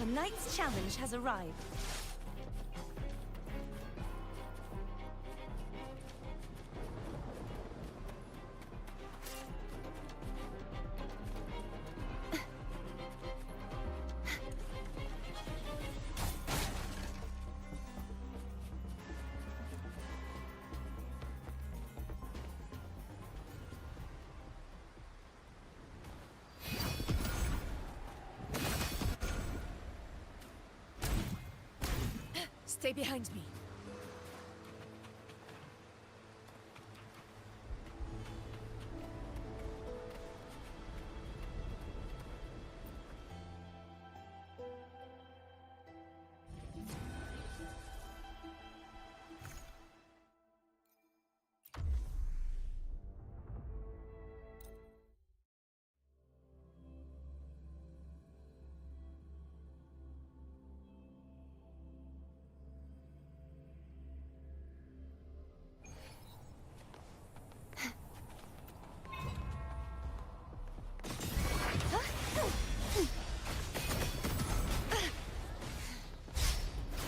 Tonight's challenge has arrived. Stay behind me.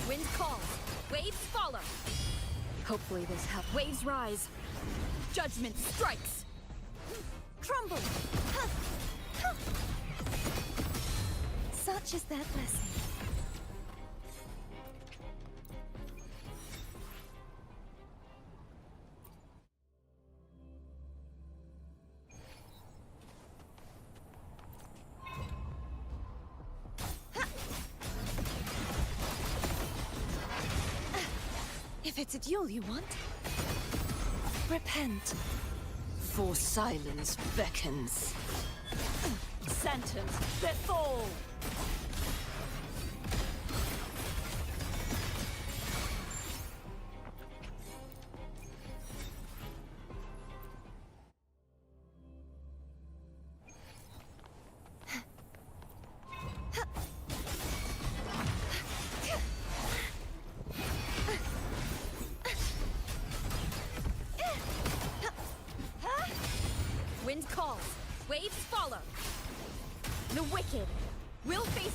Wind calls, waves follow. Hopefully this helps. Waves rise. Judgment strikes. Crumble. Such is their blessing. If it's a duel you want, repent. For silence beckons. Sentence, befall! Wind calls, waves follow. The wicked will face...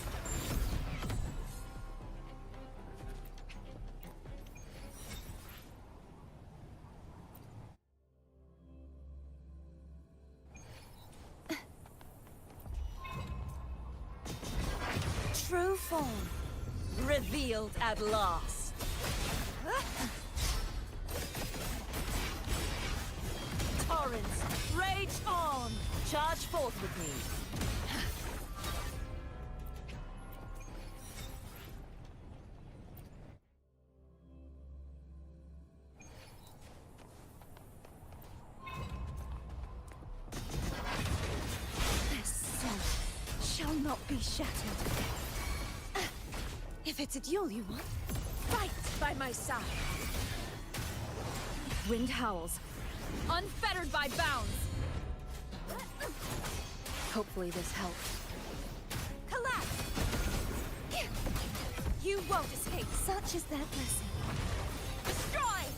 True form, revealed at last. Torrents, rage on! Charge forth with me. This soul shall not be shattered. If it's a duel you want, fight by my side. Wind howls, unfettered by bounds. Hopefully this helps. Collapse! You won't escape. Such is their blessing. Destroy!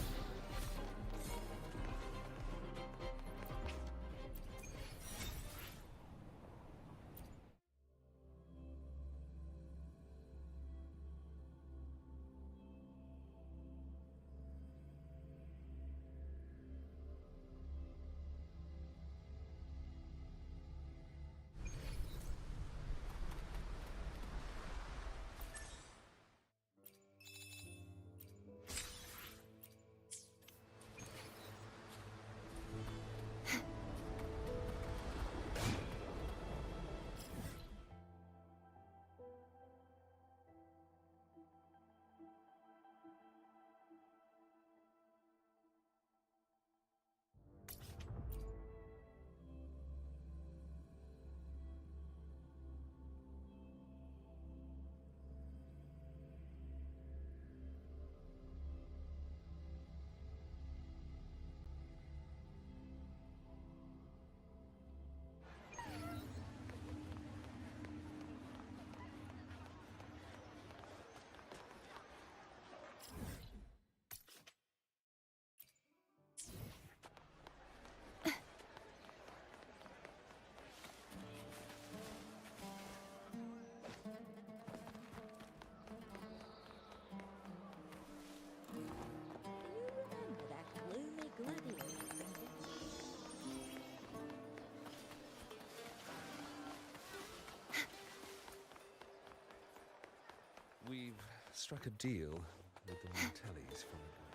struck a deal with the Montellis for the good.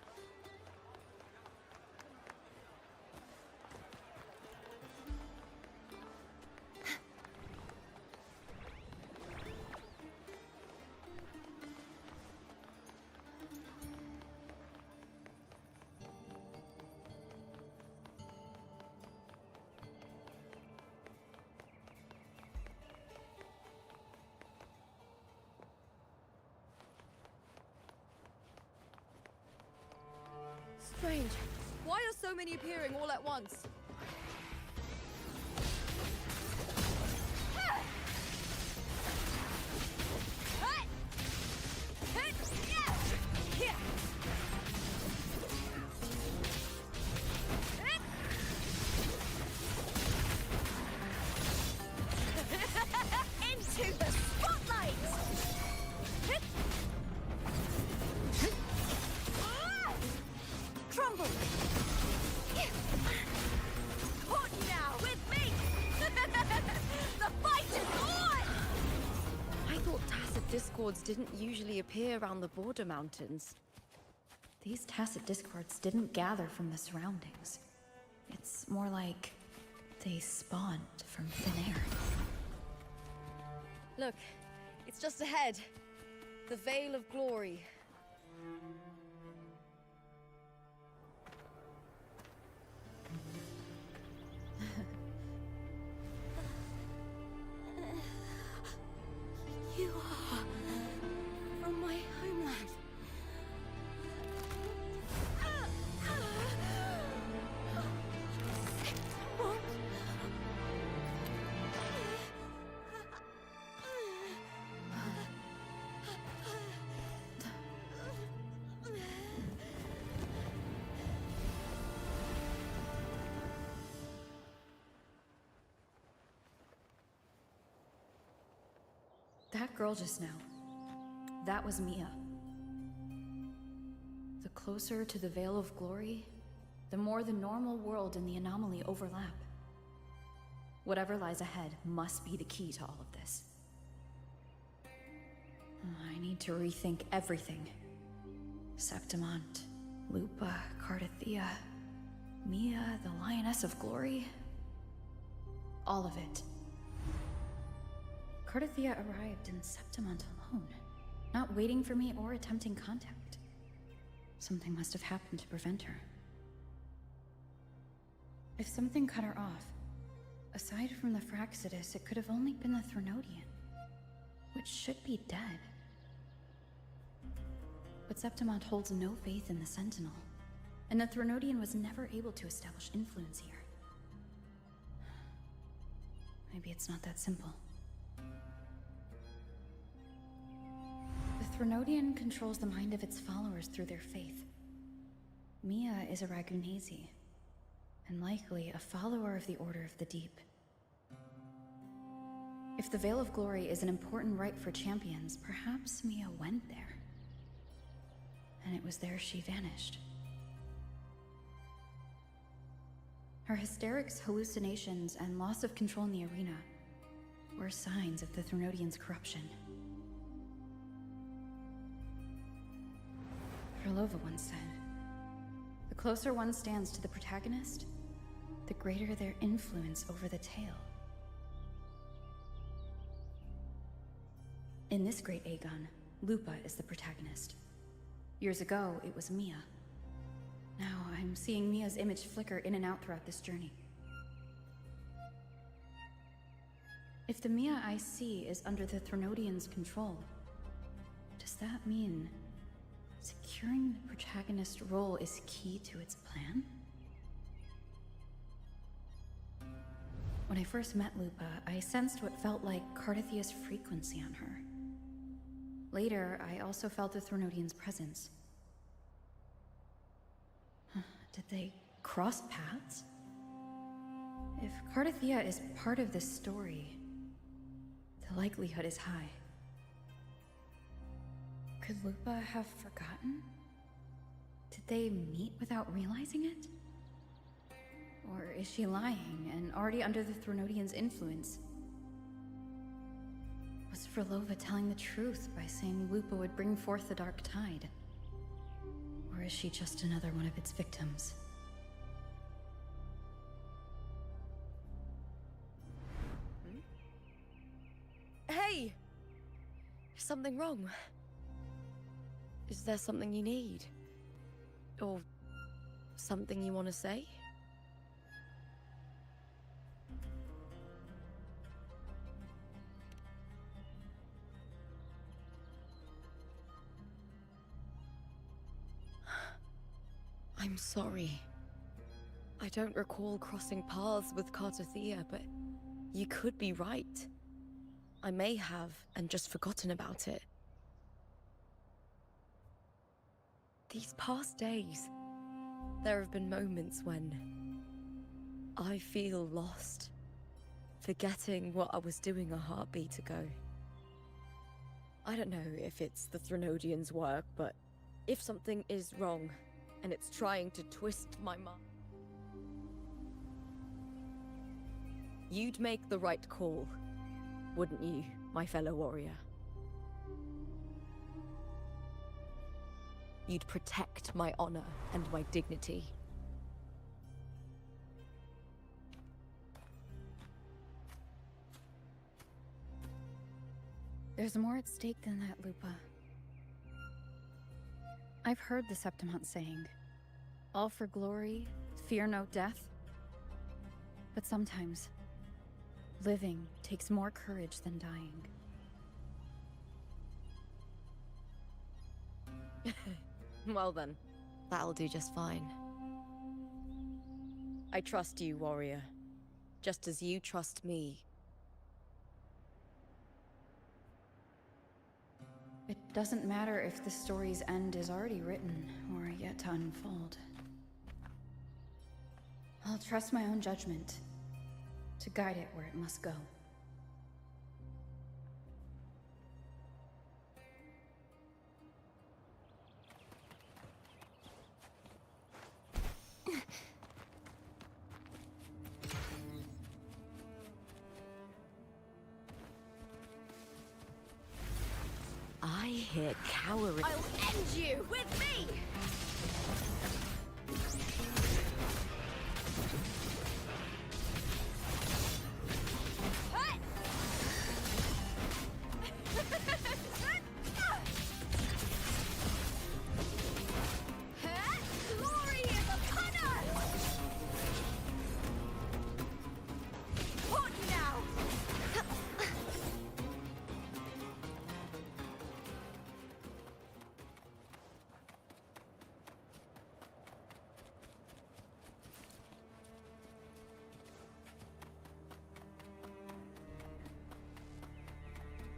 Strange. Why are so many appearing all at once? Into the spotlight! Crumble! Caught now with me! The fight is on! I thought tacit discords didn't usually appear around the border mountains. These tacit discords didn't gather from the surroundings. It's more like they spawned from thin air. Look, it's just ahead. The Veil of Glory. You are from my homeland. That girl just now, that was Mia. The closer to the Veil of Glory, the more the normal world and the anomaly overlap. Whatever lies ahead must be the key to all of this. I need to rethink everything. Septimont, Lupa, Cardathea, Mia, the Lioness of Glory. All of it. Cardathea arrived in Septimont alone, not waiting for me or attempting contact. Something must have happened to prevent her. If something cut her off, aside from the Fraxidus, it could have only been the Threnodian, which should be dead. But Septimont holds no faith in the Sentinel, and the Threnodian was never able to establish influence here. Maybe it's not that simple. The Threnodian controls the mind of its followers through their faith. Mia is a Ragunesi, and likely a follower of the Order of the Deep. If the Veil of Glory is an important rite for champions, perhaps Mia went there. And it was there she vanished. Her hysterics, hallucinations, and loss of control in the arena were signs of the Threnodian's corruption. Krylova once said, "The closer one stands to the protagonist, the greater their influence over the tale." In this great Aegon, Lupa is the protagonist. Years ago, it was Mia. Now I'm seeing Mia's image flicker in and out throughout this journey. If the Mia I see is under the Threnodian's control, does that mean securing the protagonist role is key to its plan? When I first met Lupa, I sensed what felt like Cardathea's frequency on her. Later, I also felt the Threnodian's presence. Did they cross paths? If Cardathea is part of this story, the likelihood is high. Could Lupa have forgotten? Did they meet without realizing it? Or is she lying and already under the Threnodian's influence? Was Was Frolova telling the truth by saying Lupa would bring forth the dark tide? Or is she just another one of its victims? Hey! Is something wrong? Is there something you need? Or something you want to say? I'm sorry. I don't recall crossing paths with Cartothea, but you could be right. I may have, and just forgotten about it. These past days, there have been moments when I feel lost, forgetting what I was doing a heartbeat ago. I don't know if it's the Threnodians' work, but if something is wrong, and it's trying to twist my mind, you'd make the right call, wouldn't you, my fellow warrior? You'd protect my honor and my dignity. There's more at stake than that, Lupa. I've heard the Septimont saying, all for glory, fear no death. But sometimes, living takes more courage than dying. Well then, that'll do just fine. I trust you, warrior. Just as you trust me. It doesn't matter if the story's end is already written or yet to unfold. I'll trust my own judgment to guide it where it must go. I hear cowering. I'll end you with me! Hut! Glory is upon us! What now?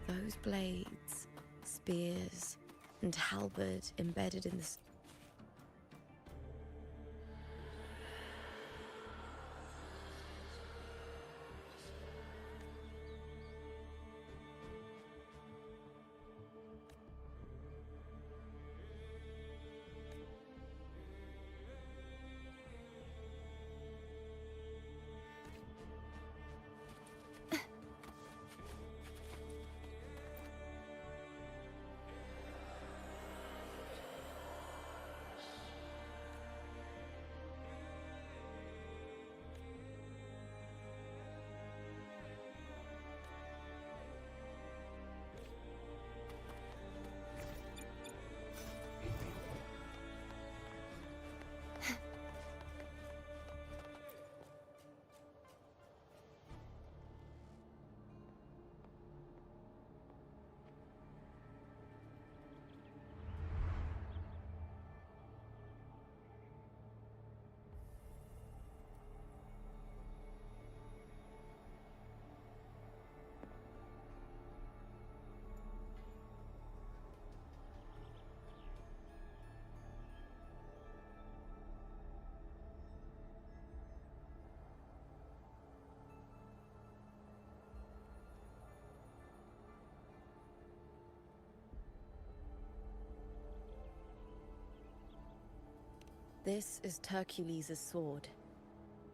Those blades, spears, and halberd embedded in the This is Hercules' sword.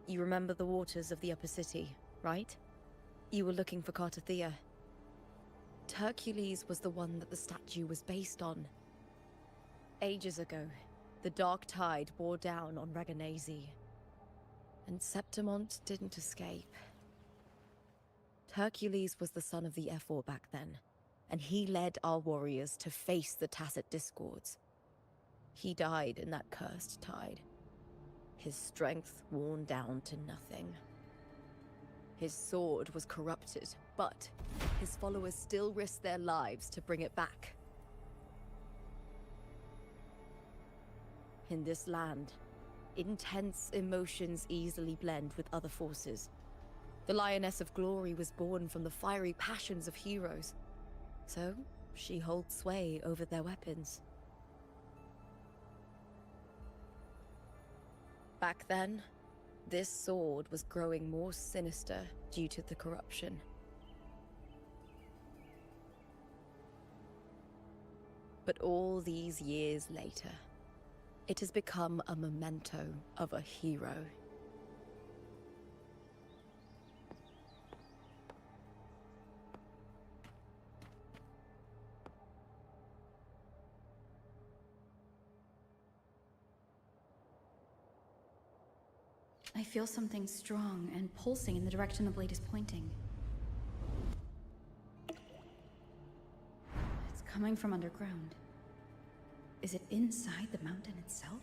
You remember the waters of the upper city, right? You were looking for Cartothea. Hercules was the one that the statue was based on. Ages ago, the dark tide bore down on Reganese, and Septimont didn't escape. Hercules was the son of the Ephor back then, and he led our warriors to face the Tacit Discords. He died in that cursed tide, his strength worn down to nothing. His sword was corrupted, but his followers still risked their lives to bring it back. In this land, intense emotions easily blend with other forces. The Lioness of Glory was born from the fiery passions of heroes, so she holds sway over their weapons. Back then, this sword was growing more sinister due to the corruption. But all these years later, it has become a memento of a hero. I feel something strong and pulsing in the direction the blade is pointing. It's coming from underground. Is it inside the mountain itself?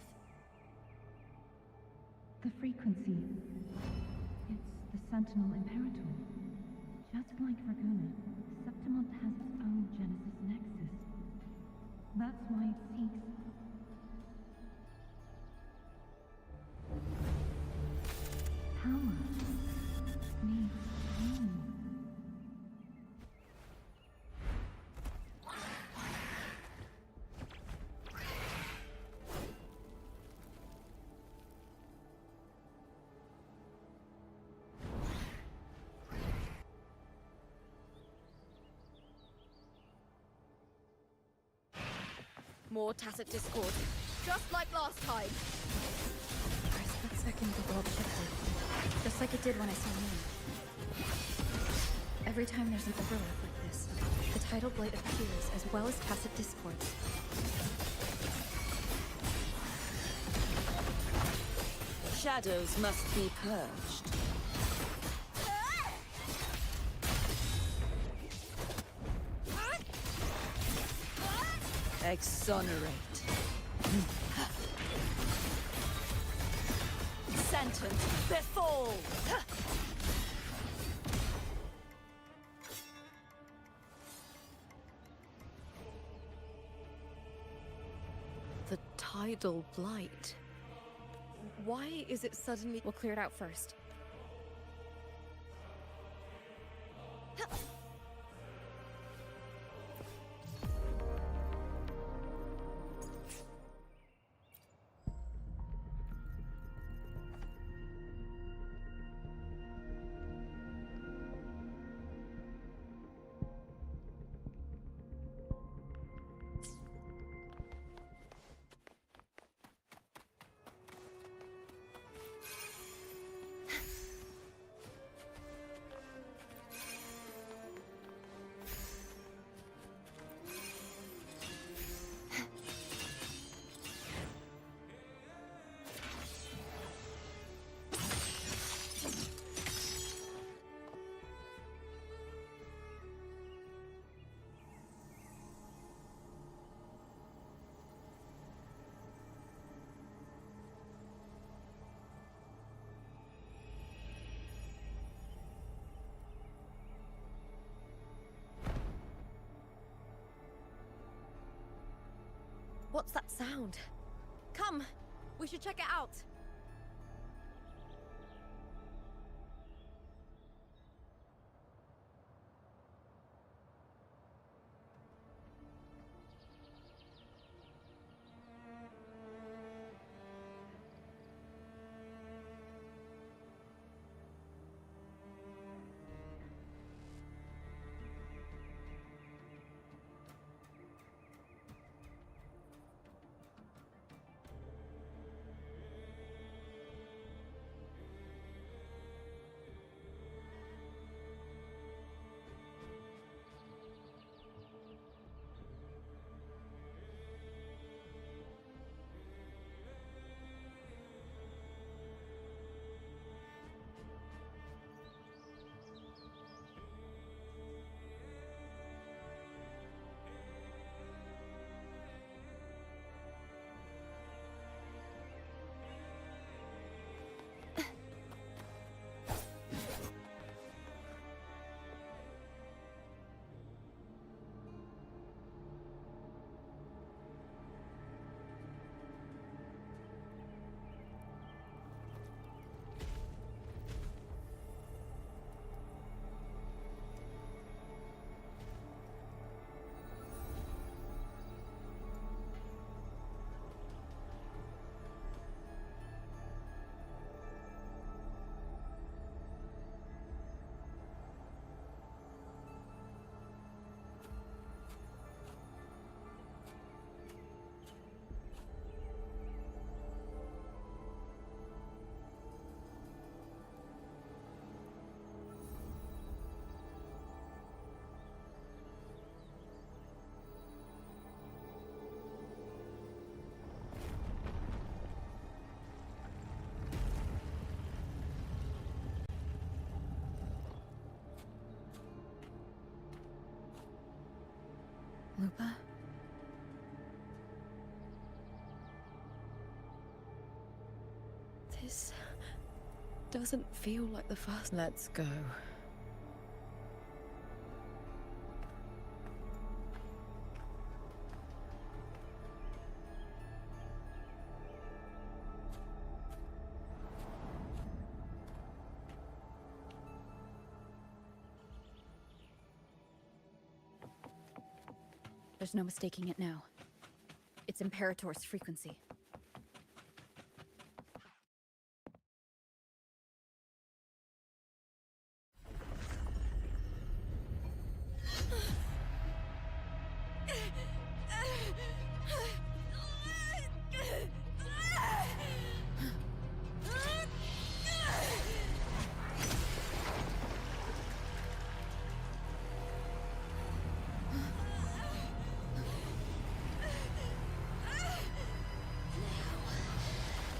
The frequency. It's the Sentinel Imperator. Just like Raguna, Septimont has its own Genesis Nexus. That's why it seeks. Power. Needs pain. More Tacit Discord, just like last time. For a split second, the world shifted, just like it did when I saw Mia. Every time there's an overlap like this, the tidal blight appears as well as Tacit Discords. Shadows must be purged. Exonerate. Sentence befall. The tidal blight. Why is it suddenly... We'll clear it out first. What's that sound? Come, we should check it out. Lupa? This doesn't feel like the first. Let's go. There's no mistaking it now. It's Imperator's frequency.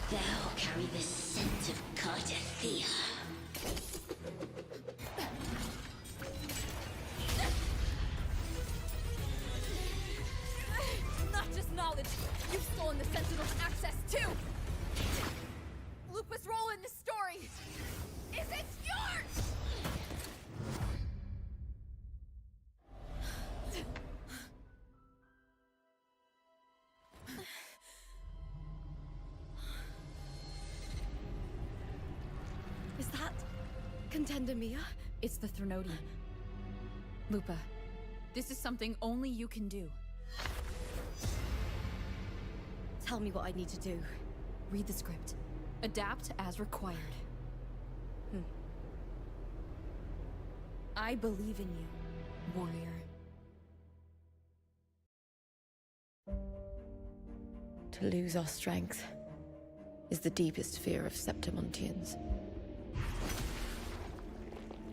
Thou carry the scent of Cardathea. Not just knowledge, you've stolen the Sentinel's access too! Lupa's role in this story is it yours! Is that Contender Mia? It's the Threnody. Lupa, this is something only you can do. Tell me what I need to do. Read the script. Adapt as required. I believe in you, warrior. To lose our strength is the deepest fear of Septimontians.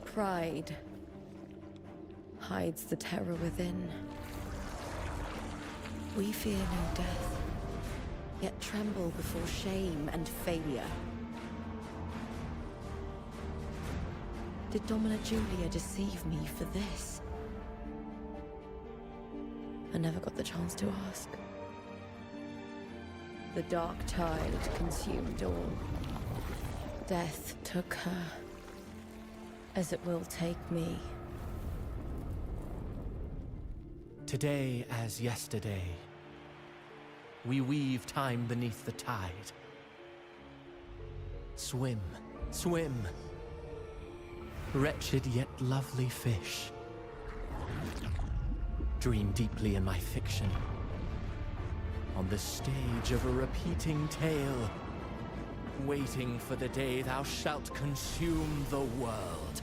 Pride hides the terror within. We fear no death, yet tremble before shame and failure. Did Domina Julia deceive me for this? I never got the chance to ask. The dark tide consumed all. Death took her, as it will take me. Today as yesterday, we weave time beneath the tide. Swim, swim, wretched yet lovely fish. Dream deeply in my fiction, on the stage of a repeating tale, waiting for the day thou shalt consume the world.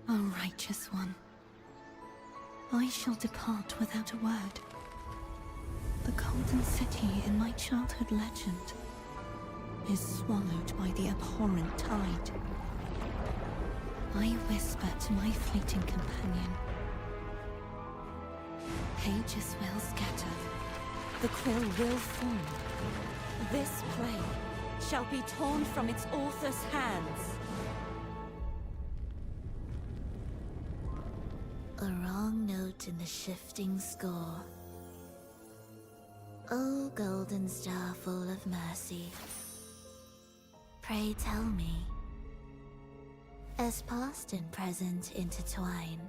O righteous one, I shall depart without a word. The golden city in my childhood legend is swallowed by the abhorrent tide. I whisper to my fleeting companion. Pages will scatter. The quill will form. This play shall be torn from its author's hands. A wrong note in the shifting score. O golden star full of mercy, pray tell me, as past and present intertwine,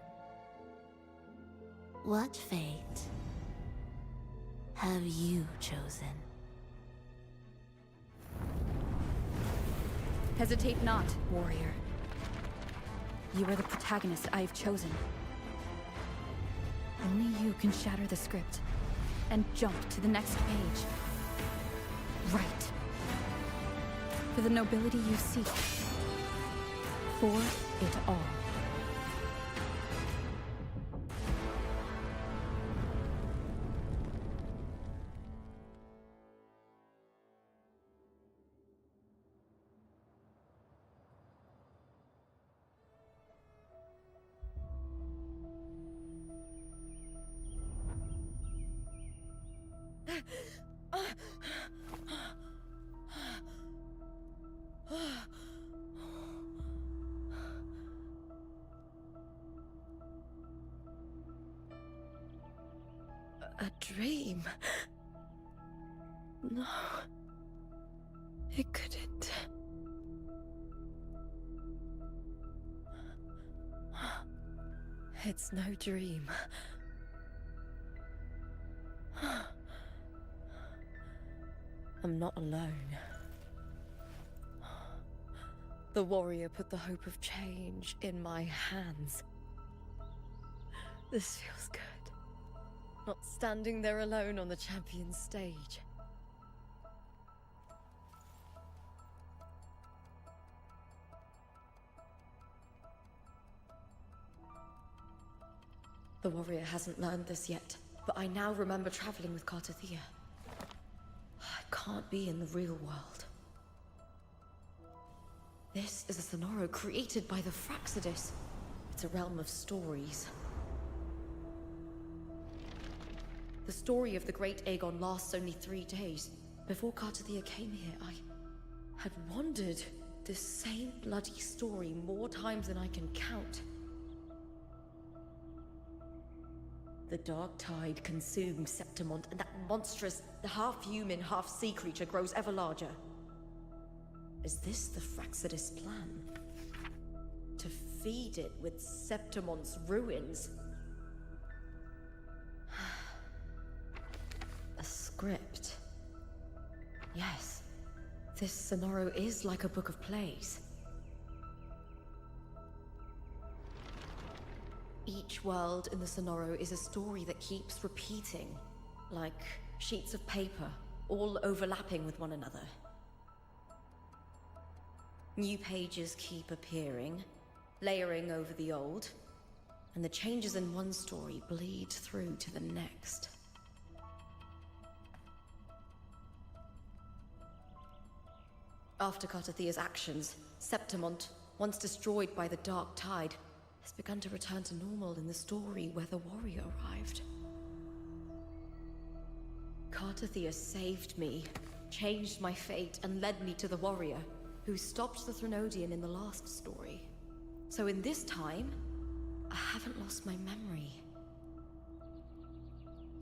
what fate have you chosen? Hesitate not, warrior. You are the protagonist I have chosen. Only you can shatter the script and jump to the next page. Right. For the nobility you seek. For it all. A dream? No. It couldn't. It's no dream. I'm not alone. The warrior put the hope of change in my hands. This feels good. Not standing there alone on the champion's stage. The warrior hasn't learned this yet, but I now remember traveling with Cartathea. I can't be in the real world. This is a Sonoro created by the Fraxidus. It's a realm of stories. The story of the great Aegon lasts only 3 days. Before Cartathea came here, I had wandered this same bloody story more times than I can count. The dark tide consumes Septimont, and that monstrous, half-human, half-sea creature grows ever larger. Is this the Fraxidus plan? To feed it with Septimont's ruins? A script. Yes, this Sonoro is like a book of plays. Each world in the Sonoro is a story that keeps repeating, like sheets of paper, all overlapping with one another. New pages keep appearing, layering over the old, and the changes in one story bleed through to the next. After Cartathea's actions, Septimont, once destroyed by the dark tide, has begun to return to normal in the story where the warrior arrived. Cartathea saved me, changed my fate, and led me to the warrior, who stopped the Threnodian in the last story. So in this time, I haven't lost my memory.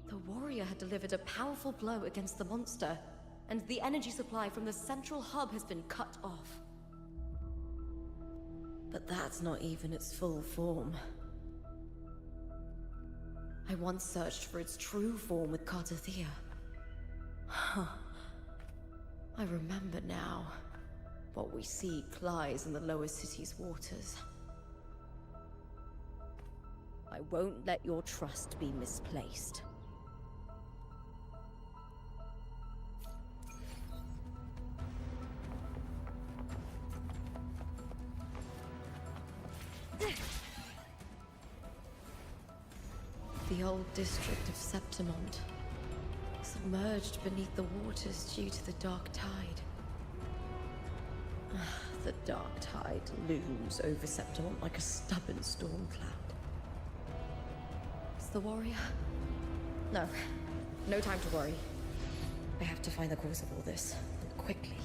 The warrior had delivered a powerful blow against the monster, and the energy supply from the central hub has been cut off. But that's not even its full form. I once searched for its true form with Cartathea. I remember now. What we seek lies in the lower city's waters. I won't let your trust be misplaced. The old district of Septimont, submerged beneath the waters due to the dark tide. The dark tide looms over Septimont like a stubborn storm cloud. Is the warrior? No. No time to worry. I have to find the cause of all this. Quickly.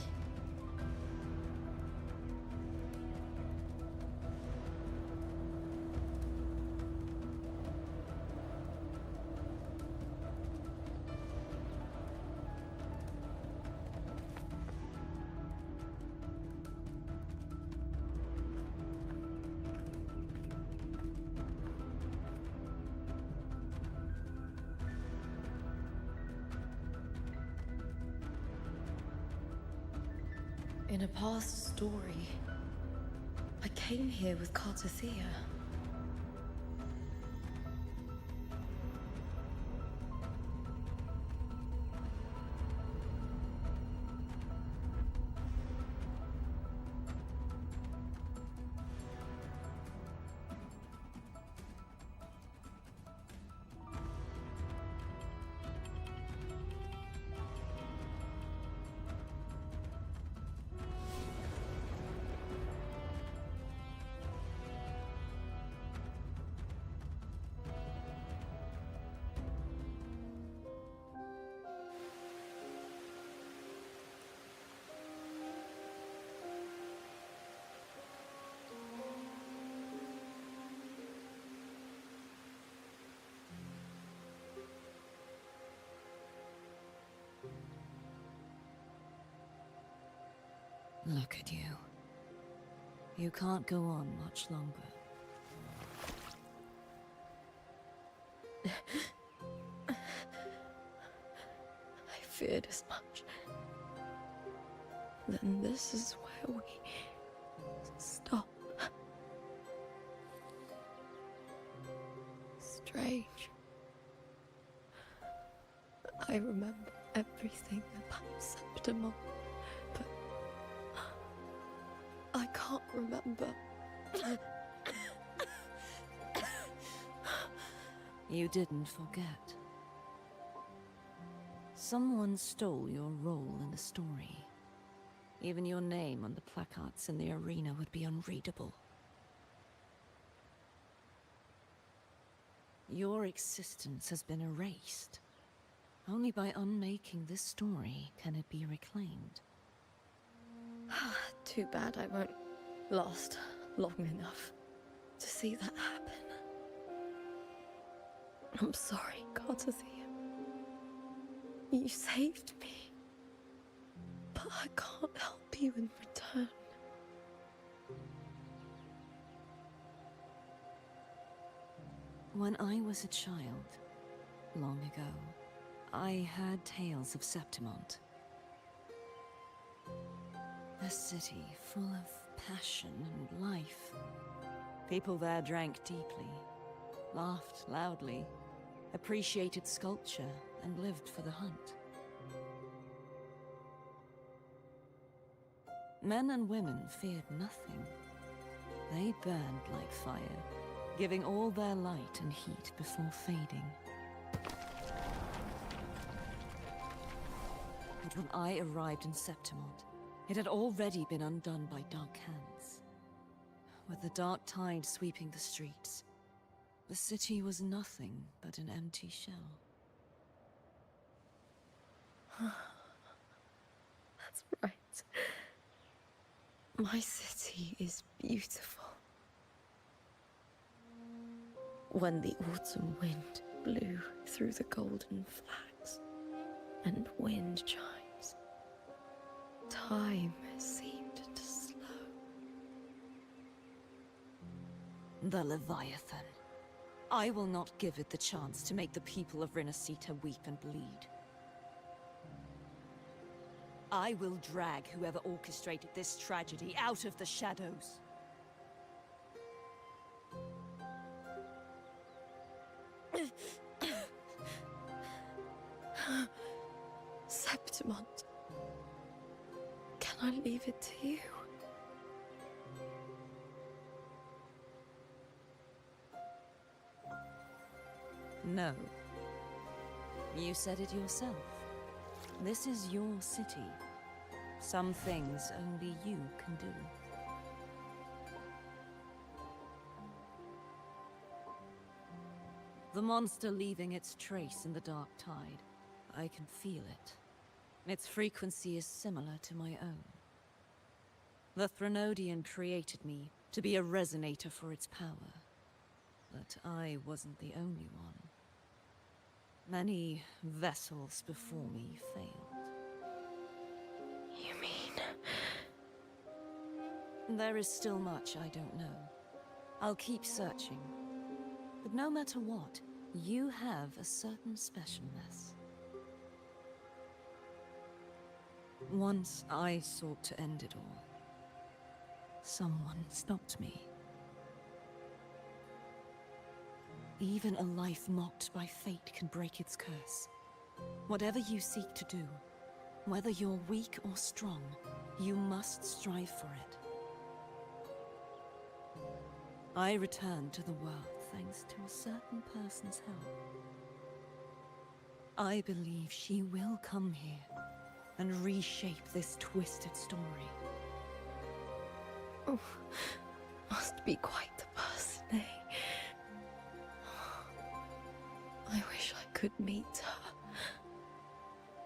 In a past story, I came here with Cartathea. Look at you. You can't go on much longer. I feared as much. Then this is where we stop. Strange. I remember everything about Septimon, but I can't remember. You didn't forget. Someone stole your role in the story. Even your name on the placards in the arena would be unreadable. Your existence has been erased. Only by unmaking this story can it be reclaimed. Too bad I won't last long enough to see that happen. I'm sorry, Gardathia. You saved me. But I can't help you in return. When I was a child, long ago, I had tales of Septimont. A city full of passion and life. People there drank deeply, laughed loudly, appreciated sculpture, and lived for the hunt. Men and women feared nothing. They burned like fire, giving all their light and heat before fading. But when I arrived in Septimont, it had already been undone by dark hands. With the dark tide sweeping the streets, the city was nothing but an empty shell. That's right. My city is beautiful. When the autumn wind blew through the golden flags and wind chimes, time seemed to slow. The Leviathan. I will not give it the chance to make the people of Rinascita weep and bleed. I will drag whoever orchestrated this tragedy out of the shadows. Septimont, can I leave it to you? No. You said it yourself. This is your city. Some things only you can do. The monster leaving its trace in the dark tide. I can feel it. Its frequency is similar to my own. The Threnodian created me to be a resonator for its power. But I wasn't the only one. Many vessels before me failed. You mean? There is still much I don't know. I'll keep searching. But no matter what, you have a certain specialness. Once I sought to end it all. Someone stopped me. Even a life mocked by fate can break its curse. Whatever you seek to do, whether you're weak or strong, you must strive for it. I returned to the world thanks to a certain person's help. I believe she will come here and reshape this twisted story. Oh, must be quite the person, eh? I wish I could meet her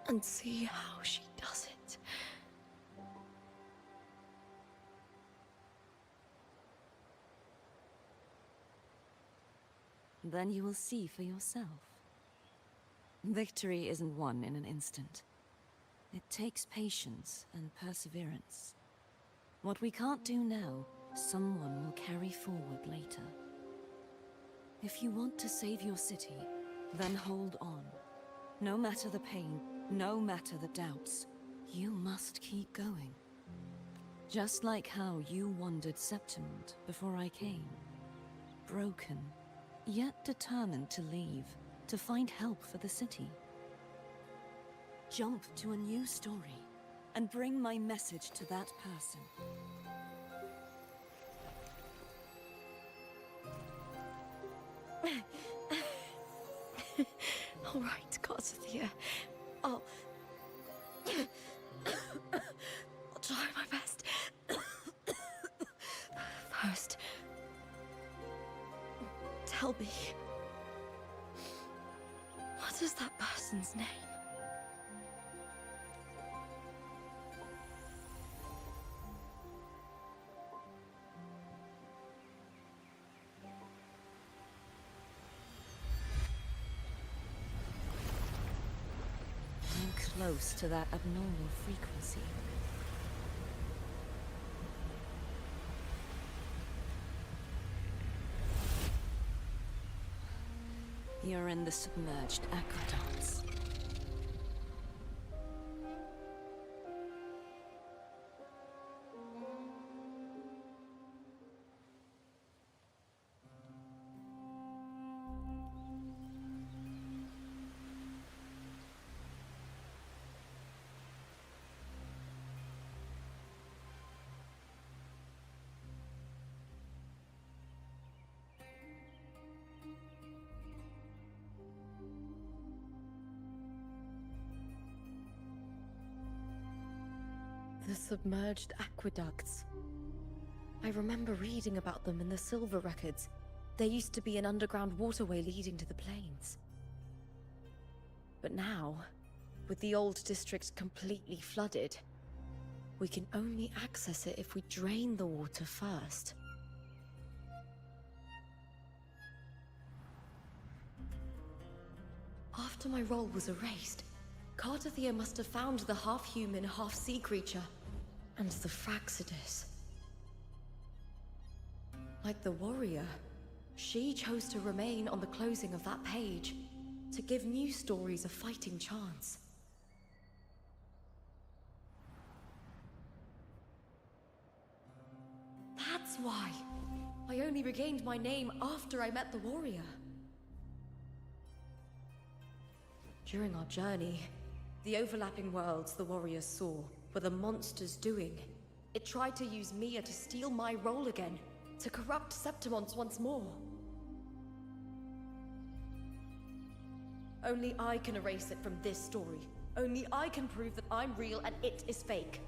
and see how she does it. Then you will see for yourself. Victory isn't won in an instant. It takes patience and perseverance. What we can't do now, someone will carry forward later. If you want to save your city, then hold on. No matter the pain, no matter the doubts, you must keep going. Just like how you wandered Septimont before I came. Broken, yet determined to leave, to find help for the city. Jump to a new story, and bring my message to that person. All right, Garcia. I'll try my best. First, tell me, what is that person's name? I'm close to that abnormal frequency. You're in the submerged aqueducts. The submerged aqueducts. I remember reading about them in the Silver records. There used to be an underground waterway leading to the plains. But now, with the old district completely flooded, we can only access it if we drain the water first. After my role was erased, Cartathea must have found the half-human, half-sea creature, and the Fraxidus. Like the warrior, she chose to remain on the closing of that page, to give new stories a fighting chance. That's why I only regained my name after I met the warrior. During our journey, the overlapping worlds the warriors saw were the monsters doing. It tried to use Mia to steal my role again, to corrupt Septimont once more. Only I can erase it from this story. Only I can prove that I'm real and it is fake.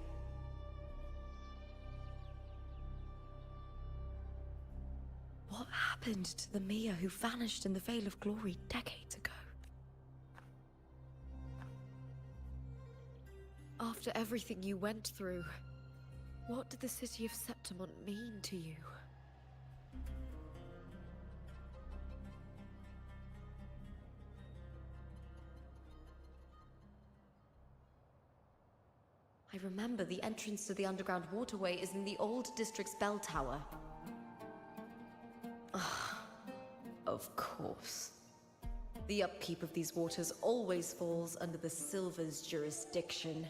What happened to the Mia who vanished in the Veil of Glory decades ago? After everything you went through, what did the city of Septimont mean to you? I remember the entrance to the underground waterway is in the old district's bell tower. Ah, of course. The upkeep of these waters always falls under the Silver's jurisdiction.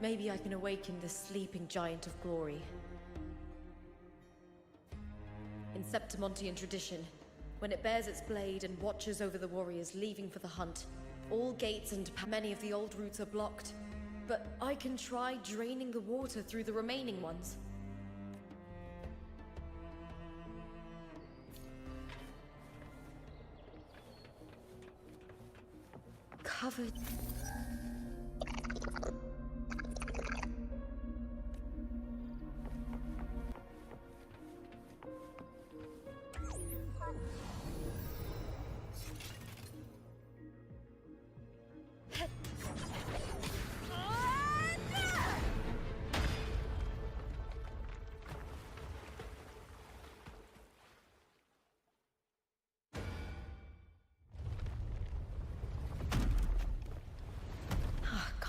Maybe I can awaken the sleeping giant of glory. In Septimontian tradition, when it bears its blade and watches over the warriors leaving for the hunt, all gates and many of the old routes are blocked. But I can try draining the water through the remaining ones. Covered.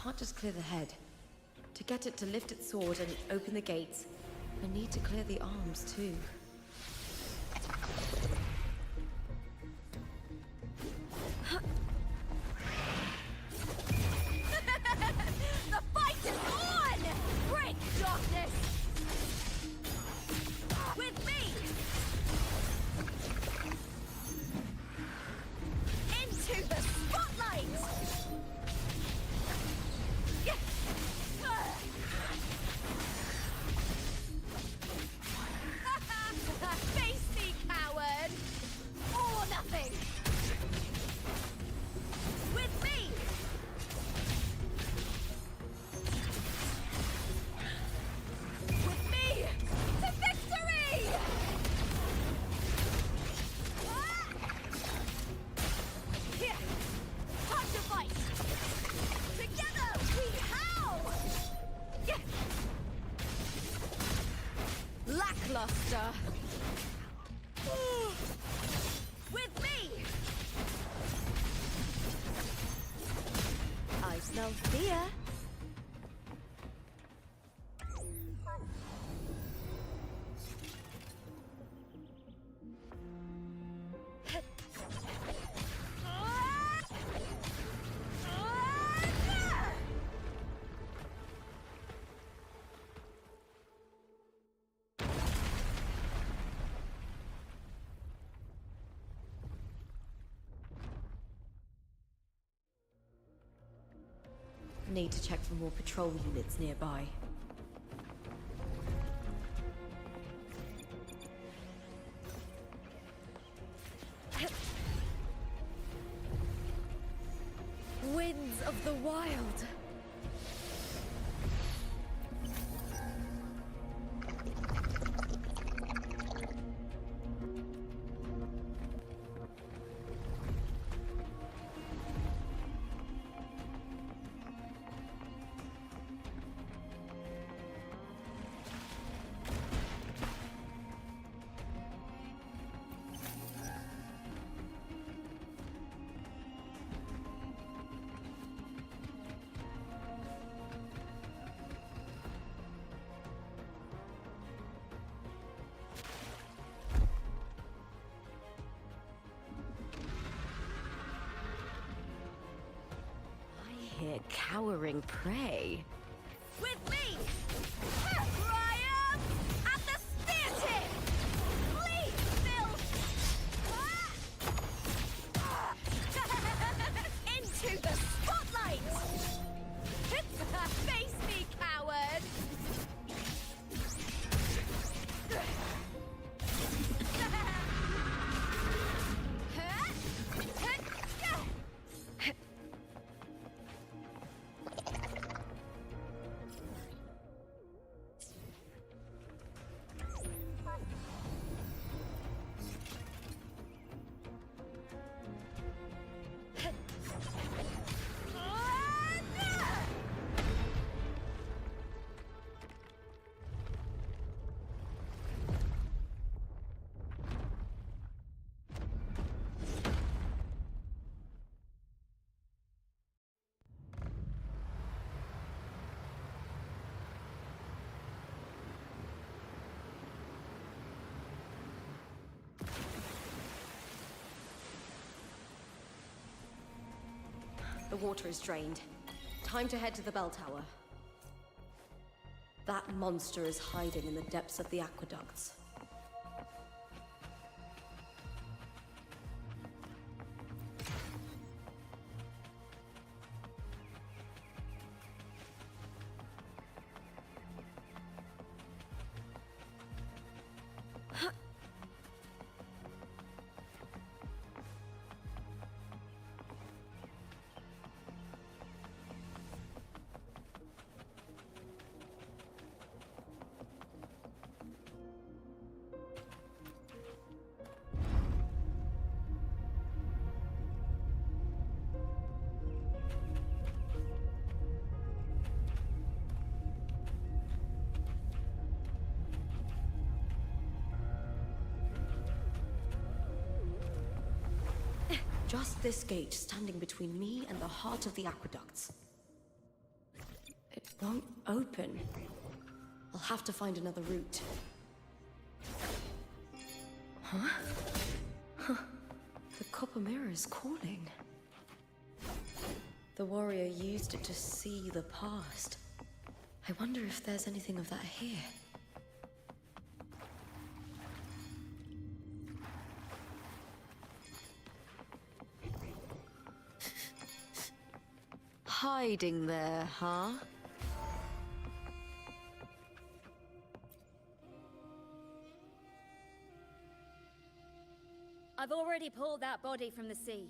Can't just clear the head. To get it to lift its sword and open the gates, I need to clear the arms too. The fight is on! Break darkness! With me! Into the spotlight! Face me, coward! Or nothing! With me! With me! To victory! Here! Time to fight! Together we howl! Lackluster! With me! I smell fear. Need to check for more patrol units nearby. Winds of the Wild! Here, cowering prey. With me! Triumph at the spear tip! Please, Phil! Into the spotlight! Face me, coward! The water is drained. Time to head to the bell tower. That monster is hiding in the depths of the aqueducts. Just this gate standing between me and the heart of the aqueducts. It won't open. I'll have to find another route. Huh? The copper mirror is calling. The warrior used it to see the past. I wonder if there's anything of that here. Hiding there, huh? I've already pulled that body from the sea.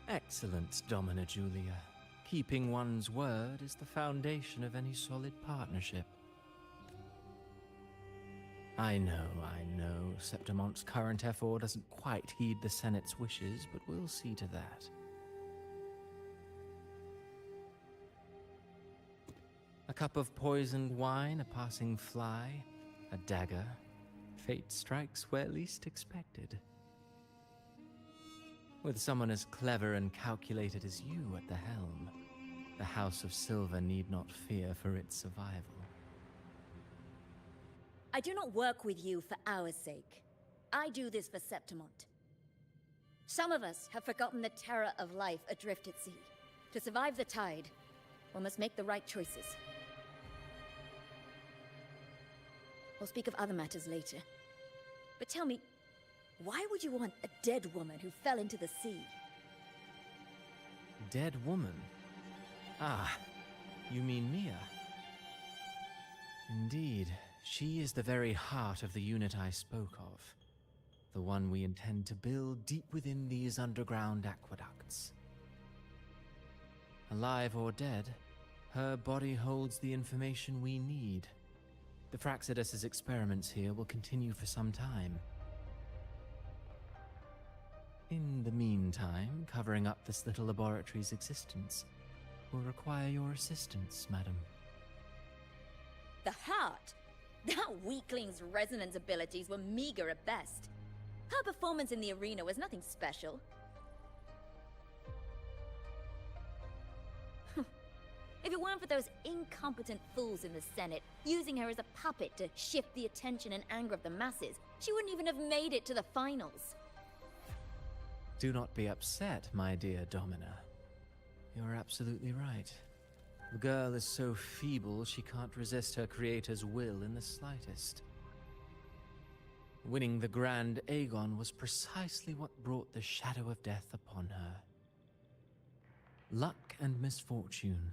Excellent, Domina Julia. Keeping one's word is the foundation of any solid partnership. I know. Septimonte's current effort doesn't quite heed the Senate's wishes, but we'll see to that. A cup of poisoned wine, a passing fly, a dagger. Fate strikes where least expected. With someone as clever and calculated as you at the helm, the House of Silver need not fear for its survival. I do not work with you for our sake. I do this for Septimont. Some of us have forgotten the terror of life adrift at sea. To survive the tide, one must make the right choices. We'll speak of other matters later. But tell me, why would you want a dead woman who fell into the sea? Dead woman? Ah, you mean Mia? Indeed, she is the very heart of the unit I spoke of. The one we intend to build deep within these underground aqueducts. Alive or dead, her body holds the information we need. The Fraxidus's experiments here will continue for some time. In the meantime, covering up this little laboratory's existence will require your assistance, madam. The heart? That weakling's resonance abilities were meager at best. Her performance in the arena was nothing special. If it weren't for those incompetent fools in the Senate, using her as a puppet to shift the attention and anger of the masses, she wouldn't even have made it to the finals. Do not be upset, my dear Domina. You're absolutely right. The girl is so feeble she can't resist her creator's will in the slightest. Winning the Grand Aegon was precisely what brought the shadow of death upon her. Luck and misfortune,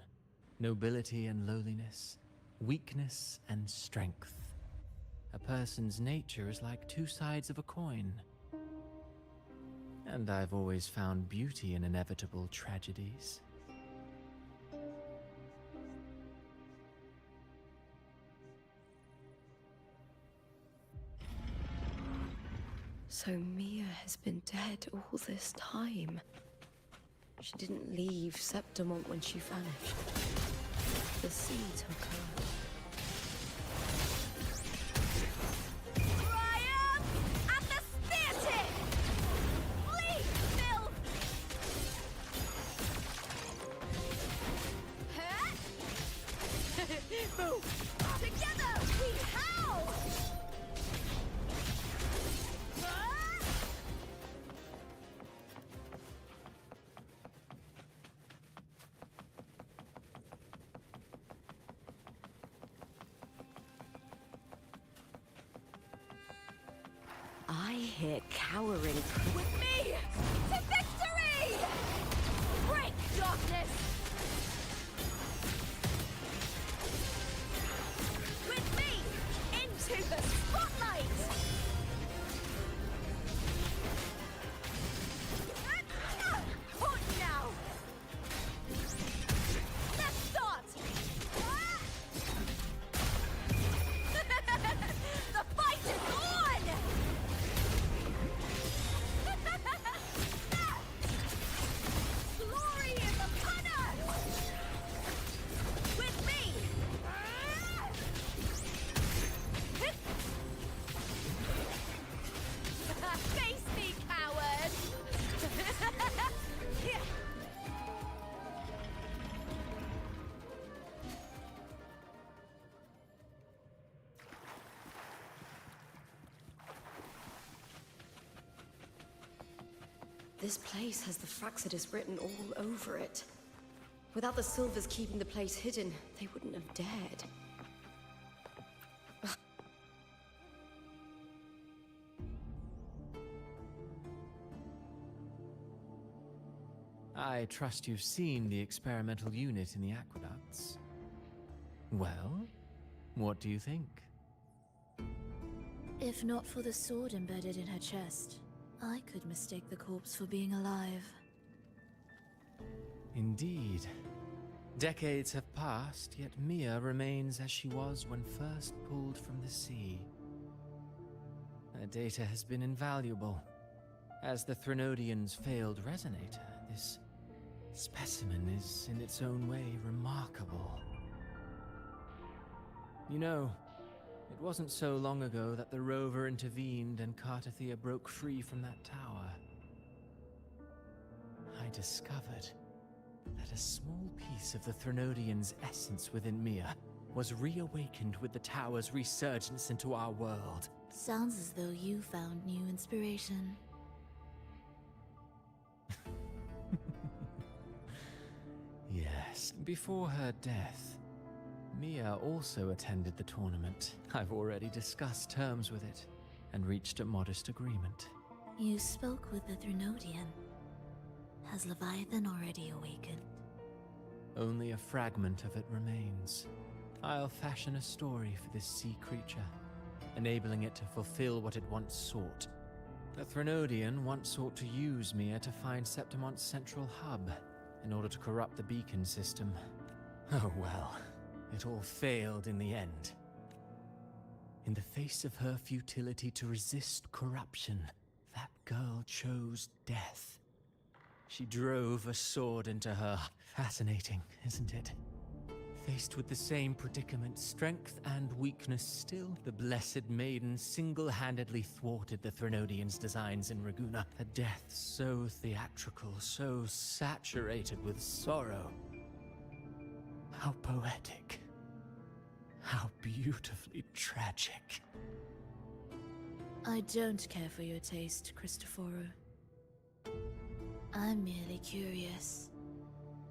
nobility and lowliness, weakness and strength. A person's nature is like two sides of a coin. And I've always found beauty in inevitable tragedies. So Mia has been dead all this time. She didn't leave Septimont when she vanished. The sea took her. Triumph at the speartip! Please, Phil! Boom! Together we howl! I hear cowering. With me to victory! Break darkness! With me into the spotlight! Hold now! Let's start! The fight is on! This place has the Fraxidus written all over it. Without the Silvers keeping the place hidden, they wouldn't have dared. I trust you've seen the experimental unit in the aqueducts. Well, what do you think? If not for the sword embedded in her chest, I could mistake the corpse for being alive. Indeed. Decades have passed, yet Mia remains as she was when first pulled from the sea. Her data has been invaluable. As the Threnodian's failed resonator, this specimen is in its own way remarkable. You know, it wasn't so long ago that the rover intervened and Cartathea broke free from that tower. I discovered that a small piece of the Threnodian's essence within Mia was reawakened with the tower's resurgence into our world. Sounds as though you found new inspiration. Yes, before her death, Mia also attended the tournament. I've already discussed terms with it and reached a modest agreement. You spoke with the Threnodian. Has Leviathan already awakened? Only a fragment of it remains. I'll fashion a story for this sea creature, enabling it to fulfill what it once sought. The Threnodian once sought to use Mia to find Septimont's central hub in order to corrupt the beacon system. Oh well, it all failed in the end. In the face of her futility to resist corruption, that girl chose death. She drove a sword into her. Fascinating, isn't it? Faced with the same predicament, strength and weakness still, the Blessed Maiden single-handedly thwarted the Threnodian's designs in Raguna. A death so theatrical, so saturated with sorrow. How poetic. How beautifully tragic. I don't care for your taste, Cristoforo. I'm merely curious.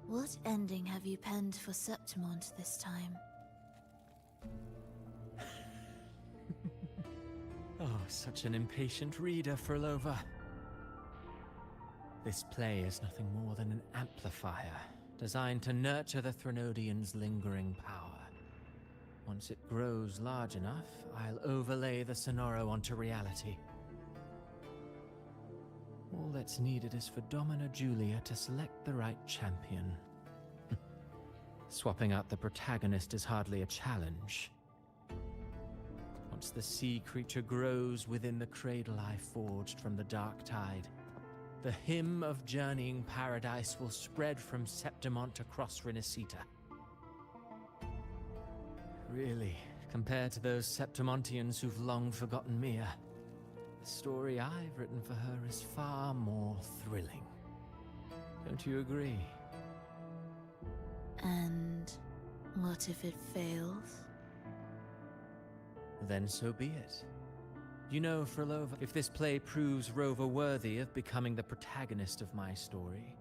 What ending have you penned for Septimont this time? Oh, such an impatient reader, Frolova. This play is nothing more than an amplifier, designed to nurture the Threnodian's lingering power. Once it grows large enough, I'll overlay the Sonoro onto reality. All that's needed is for Domina Julia to select the right champion. Swapping out the protagonist is hardly a challenge. Once the sea creature grows within the cradle I forged from the dark tide, the hymn of journeying paradise will spread from Septimont across Renacita. Really, compared to those Septimontians who've long forgotten Mia, the story I've written for her is far more thrilling. Don't you agree? And what if it fails? Then so be it. You know, Frolova, if this play proves Rover worthy of becoming the protagonist of my story,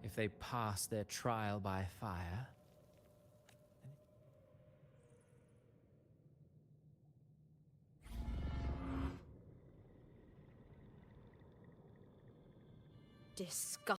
if they pass their trial by fire, Disgusting.